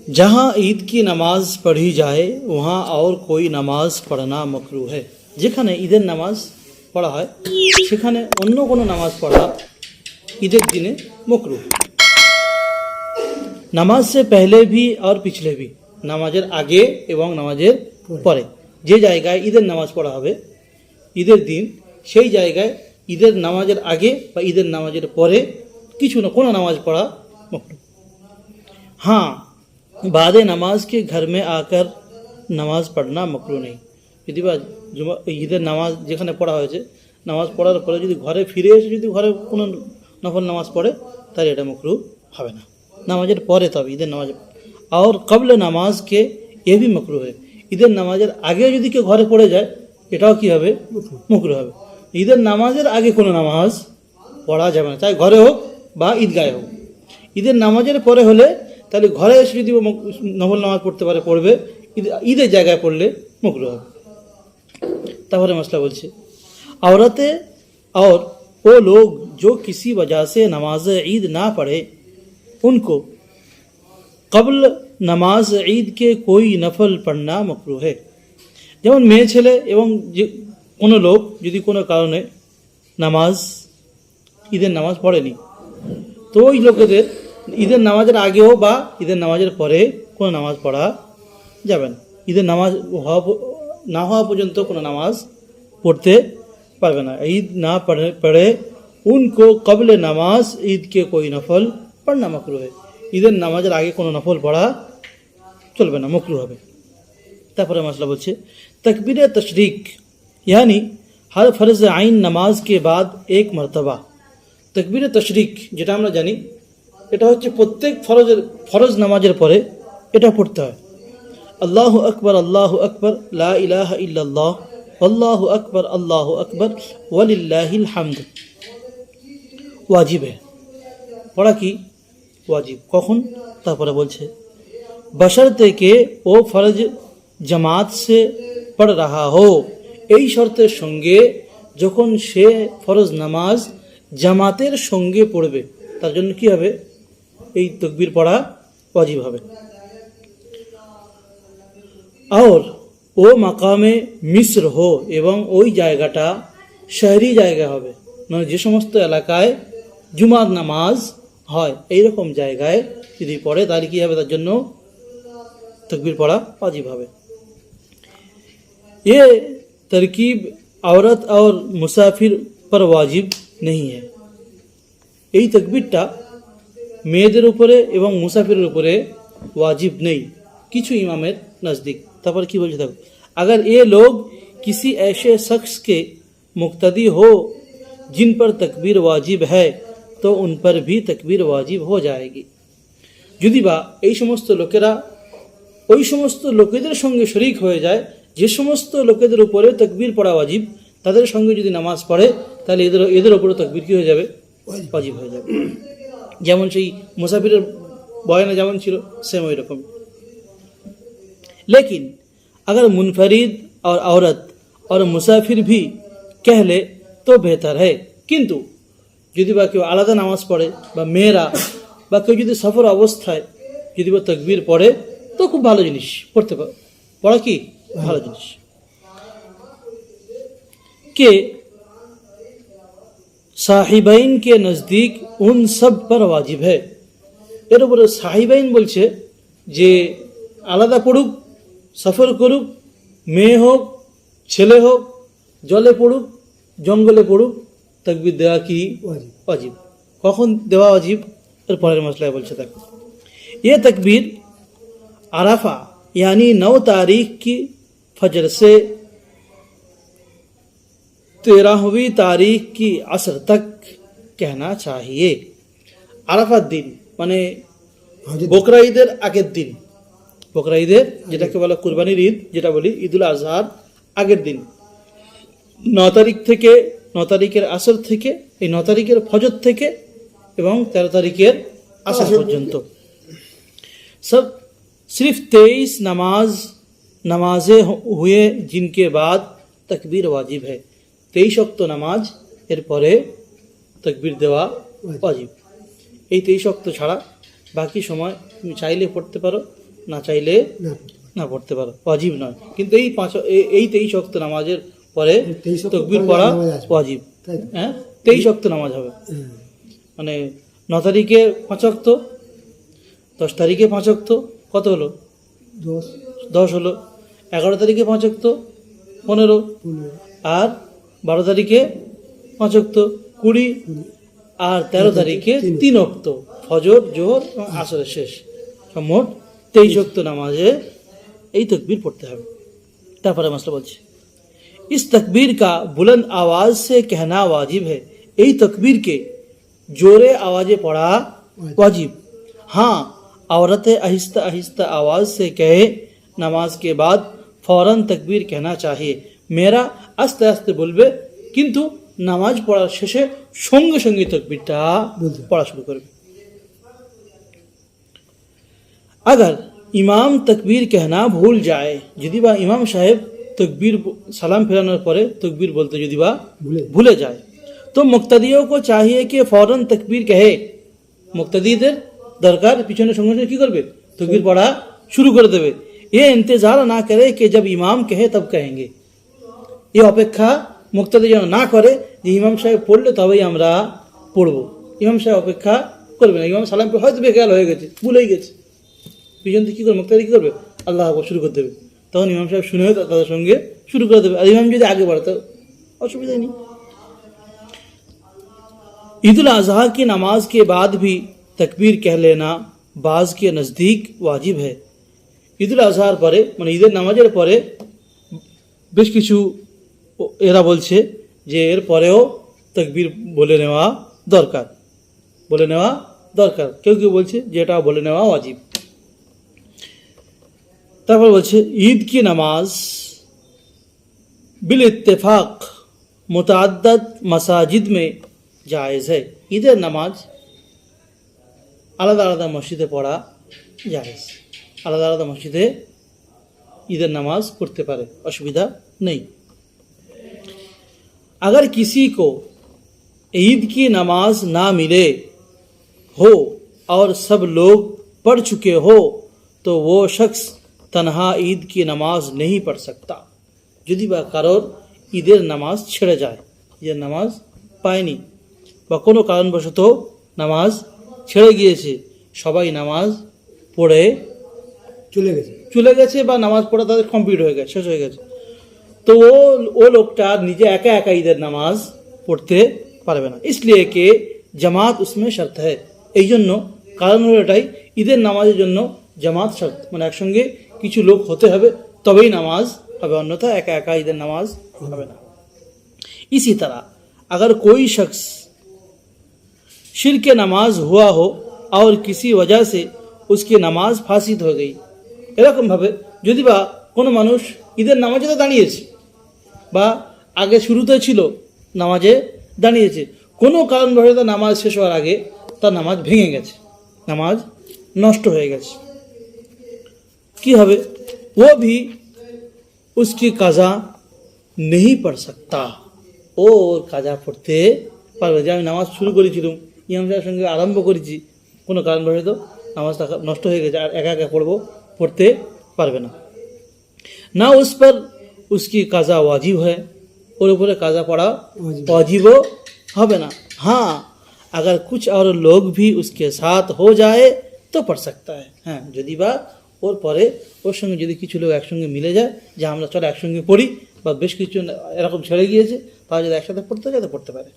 जहाँ ईद की नमाज पढ़ी जाए वहाँ और कोई नमाज पढ़ना मकरू है। যেখানে ঈদের নামাজ পড়া হয় সেখানে অন্য কোনো নামাজ পড়া ঈদের দিনে মকরু। নামাজ से पहले भी और पिछले भी, নামাজের আগে এবং নামাজের পরে যে জায়গায় ঈদের নামাজ পড়া হবে ঈদের দিন, সেই জায়গায় ঈদের নামাজের আগে বা ঈদের নামাজের পরে কিছু না কোনো নামাজ পড়া মকরু। हाँ, बाद नमाज के घर में आकर নামাজ পড়না মকরু নেই। যদি বা ঈদের নামাজ যেখানে পড়া হয়েছে নামাজ পড়ার পরে যদি ঘরে ফিরে এসে যদি ঘরে কোনো নফল নামাজ পড়ে তাহলে এটা মকরু হবে না, নামাজের পরে তবে ঈদের নামাজ। আর কবল নামাজ কে এ ভি মকরু হয়, ঈদের নামাজের আগে যদি কেউ ঘরে পড়ে যায় এটাও কি হবে, মকরু হবে। ঈদের নামাজের আগে কোনো নামাজ পড়া যাবে না, চাই ঘরে হোক বা ঈদগাহে হোক। ঈদের নামাজের পরে হলে তাহলে ঘরে এসে যদি নফল নামাজ পড়তে পারে পড়বে, ঈদের জায়গায় পড়লে মকরু হবে। তারপরে মশলা বলছে औरतें और वो लोग जो किसी वजह से नमाज ईद ना पढ़े उनको कबल नमाज ईद के कोई नफल पढ़ना मकरू है। যেমন মেয়ে ছেলে এবং যে কোনো লোক যদি কোনো কারণে নামাজ ঈদের নামাজ পড়েনি, তো ওই লোকেদের ঈদের নামাজের আগেও বা ঈদের নামাজের পরে কোনো নামাজ পড়া যাবে না। ঈদের নামাজ না হওয়া পর্যন্ত কোনো নামাজ পড়তে পারবে না। ঈদ না পড়ে উনকো কবলে নামাজ ঈদ কে কোই নফল পড়না মকরু হয়, ঈদের নামাজের আগে কোনো নফল পড়া চলবে না, মকরু হবে। তারপরে মশলা বলছে তকবীরে তশরিক यानी हर फर्ज आइन नमाज के बाद एक मरतबा। তকবীরে তশরিক যেটা আমরা জানি এটা হচ্ছে প্রত্যেক ফরজ নামাজের পরে এটা পড়তে হয়। আল্লাহু আকবার লা ইলাহা ইল্লাল্লাহ আল্লাহু আকবার ওয়ালিল্লাহিল হামদ ওয়াজিব है, পড়া কি ওয়াজিব। কখন? তারপরে বলছে বশর্তে কে ও ফরজ জামাত সে পড় রাহা হো, এই শর্তের সঙ্গে যখন সে ফরজ নামাজ জামাতের সঙ্গে পড়বে তার জন্য কি হবে, এই তকবীর পড়া ওয়াজিব হবে। আর ও মাকামে মিসর হো, এবং ওই জায়গাটা শহরি জায়গা হবে, মানে যে সমস্ত এলাকায় জুমার নামাজ হয় এইরকম জায়গায় যদি পড়ে তাহলে কি হবে, তার জন্য তকবীর পড়া ওয়াজিব হবে। ये तरकीब औरत और मुसाफिर पर वाजिब नहीं है, এই তকবীরটা মেয়েদের উপরে এবং মুসাফিরের উপরে ওয়াজিব নেই কিছু ইমামের नज़दीक। তারপর কি বলছে দেখো, अगर ये लोग किसी ऐसे शख्स के मुक्तदी हो जिन पर तकबीर वाजिब है तो उन पर भी तकबीर वाजिब हो जाएगी। যদি বা এই সমস্ত লোকেরা ওই সমস্ত লোকেদের সঙ্গে শরিক হয়ে যায় যে সমস্ত লোকেদের উপরে তকবীর পড়া ওয়াজিব, তাদের সঙ্গে যদি নামাজ পড়ে তাহলে এদের উপরে তকবীর কি হয়ে যাবে, ওয়াজিব হয়ে যাবে। যেমন সেই মুসাফিরের বয়ানে যেমন ছিল সেম ওই রকম। लेकिन अगर मुनफरिद और औरत और मुसाफिर भी कह ले तो बेहतर है, কিন্তু যদি বা কেউ আলাদা নামাজ পড়ে বা মেয়েরা বা কেউ যদি সফর অবস্থায় যদি বা তকবীর পড়ে তো খুব ভালো জিনিস, পড়তে পড়া কি ভালো জিনিস। के साहिबाइन के नज़दीक उन सब पर वाजिब है, এর উপরে সাহিবাইন বলছে যে আলাদা পড়ুক, সফর করুক, মেয়ে হোক ছেলে হোক, জলে পড়ুক জঙ্গলে পড়ুক, তকবীর দেওয়া কি ওয়াজিব। কখন দেওয়া ওয়াজিব এর পরের মশলায় বলছে দেখো, ये तकबीर अरफा यानी 9 तारीख की फजर से 13वीं तारीख की असर तक कहना चाहिए। আরাফার দিন মানে বকরা ঈদের আগের দিন, বকরা ঈদের যেটাকে বলে কুরবানির ঈদ, যেটা বলি ঈদুল আজহার আগের দিন 9 তারিখ থেকে 9 তারিখের আসর থেকে এই 9 তারিখের ফজর থেকে এবং 13 তারিখের আসর পর্যন্ত सब सिर्फ 23 नमाजें हुए जिनके बाद तकबीर वाजिब है। 23 ওয়াক্ত নামাজ এর পরে তকবীর দেওয়া ওয়াজিব। এই 23 ওয়াক্ত ছাড়া বাকি সময় তুমি চাইলে পড়তে পারো, না চাইলে না না পড়তে পারো, ওয়াজিব নয়। কিন্তু এই 23 ওয়াক্ত নামাজের পরে 23 ওয়াক্ত তাকবীর পরে পড়া নামাজ আসবে। ওয়াজিব। তাই তো? হ্যাঁ, 23 ওয়াক্ত নামাজ হবে। হ্যাঁ। মানে 9 তারিখে 5 ওয়াক্ত, 10 তারিখে 5 ওয়াক্ত, কত হলো? 10 হলো। 11 তারিখে 5 ওয়াক্ত, 15। 15 আর 12 তারিখে 5 ওয়াক্ত, 20। আর 13 তারিখে 3 ওয়াক্ত, ফজর, জোহর এবং আসরের শেষ। মোট 23 ওয়াক্ত নামাজে এই তকবীর পড়তে হবে। তারপরে মাসলা বলছে, इस तकबीर का बुलंद आवाज से कहना वाजिब है। এই তকবীরকে জোরে आवाज़े पढ़ा वाजिब। हाँ, औरतें आहिस्ता आहिस्ता आवाज़ से कहे, नमाज के बाद फौरन तकबीर कहना चाहिए। मेरा আস্তে আস্তে বলবে, কিন্তু নামাজ পড়ার শেষে সঙ্গে সঙ্গে তকবীরটা পড়া শুরু করবে। अगर ইমাম তকবীর कहना ভুল যায়, যদি বা ইমাম সাহেব तकबीर सलाम फिरानोर परे तकबीर बोलते यदि बा भूले जाए, तो मुक्तदियों को चाहिए कि फौरन तकबीर कहे। मुक्तदीদের दरकार পিছনে সঙ্গে সঙ্গে কি করবে? तकबीर पढ़ा शुरू कर देवे। ये इंतजार ना करे कि जब इमाम कहे तब कहेंगे। ये অপেক্ষা মুক্তাদি যেন না করে যে ইমাম সাহেব পড়লে তবেই আমরা পড়বো। ইমাম সাহেব অপেক্ষা করবে না। ইমাম সালাম পড়ে হয়তো বেখেয়াল হয়ে গেছে, ভুলেই গেছে, পিছন থেকে কি করবে? মুক্তাদি কি করবে? আল্লাহ আকবার শুরু করে দেবে। তখন ইমাম সাহেব শুনে তাদের সঙ্গে শুরু করে দেবে। আর ইমাম যদি আগে বাড়ে তো অসুবিধা নেই। ईद उल अजहा की नमाज के बाद भी तकबीर कह लेना बाज के नज़दीक वाजिब है। ঈদ উল আজহার পরে মানে ঈদের নামাজের পরে বেশ কিছু এরা বলছে যে এর পরেও তকবীর বলে নেওয়া দরকার, বলে নেওয়া দরকার। কেউ কেউ বলছে যে এটা বলে নেওয়া ওয়াজিব। তারপর বলছে ईद की नमाज बिल इत्तेफाक मुतअद्दद मसाजिद में जायज़ है। ঈদের নামাজ আলাদা আলাদা মসজিদে পড়া জায়েজ। আলাদা আলাদা মসজিদে ঈদের নামাজ পড়তে পারে, অসুবিধা নেই। अगर किसी को ईद की नमाज ना मिले हो और सब लोग पढ़ चुके हो तो वो शख्स तनहा ईद की नमाज नहीं पढ़ सकता। যদি বা কারোর ঈদের নামাজ ছেড়ে যায়, ঈদের নামাজ পায়নি বা কোনো কারণবশত নামাজ ছেড়ে গিয়েছে, সবাই নামাজ পড়ে চলে গেছে বা নামাজ পড়া তাদের কমপ্লিট হয়ে গেছে, শেষ হয়ে গেছে, তো ও লোকটা নিজে একা একা ঈদের নামাজ পড়তে পারবে না। इसलिए कि জামাত उसमें শর্ত है। এই জন্য কারণ হলো এটাই, ঈদের নামাজের জন্য জামাত শর্ত, মানে একসঙ্গে কিছু লোক হতে হবে তবেই নামাজ হবে, অন্যথা একা একা ঈদের নামাজ হবে না। इसी तरह अगर कोई शख्स शिरक नमाज हुआ हो और किसी वजह से उसकी नमाज फासिद हो गई, এরকমভাবে যদি বা কোনো মানুষ ঈদের নামাজে তো দাঁড়িয়েছে বা আগে শুরুতে ছিল নামাজে দাঁড়িয়েছে, কোনো কারণবশত নামাজ শেষ হওয়ার আগে তার নামাজ ভেঙে গেছে, নামাজ নষ্ট হয়ে গেছে, কি হবে? वो भी उसकी কাজা नहीं पढ़ सकता। ও কাজা পড়তে পারবে। যে আমি নামাজ শুরু করেছিলাম, ইমাম সাহেবের সঙ্গে আরম্ভ করেছি, কোনো কারণবশত নামাজটা নষ্ট হয়ে গেছে, আর একা একা পড়তে পারবে না। না उस पर उसकी কাজা वाजिब है, ওর উপরে কাজা পড়া वाजिबও হবে না। हाँ, अगर कुछ और लोग भी उसके साथ हो जाए तो पढ़ सकता है। হ্যাঁ, যদি বা ওর পরে ওর সঙ্গে যদি কিছু লোক একসঙ্গে মিলে যায় যে আমরা চলো একসঙ্গে পড়ি, বা বেশ কিছু এরকম ছেড়ে গিয়েছে, তারা যদি একসাথে পড়তে যায় তো পড়তে পারে।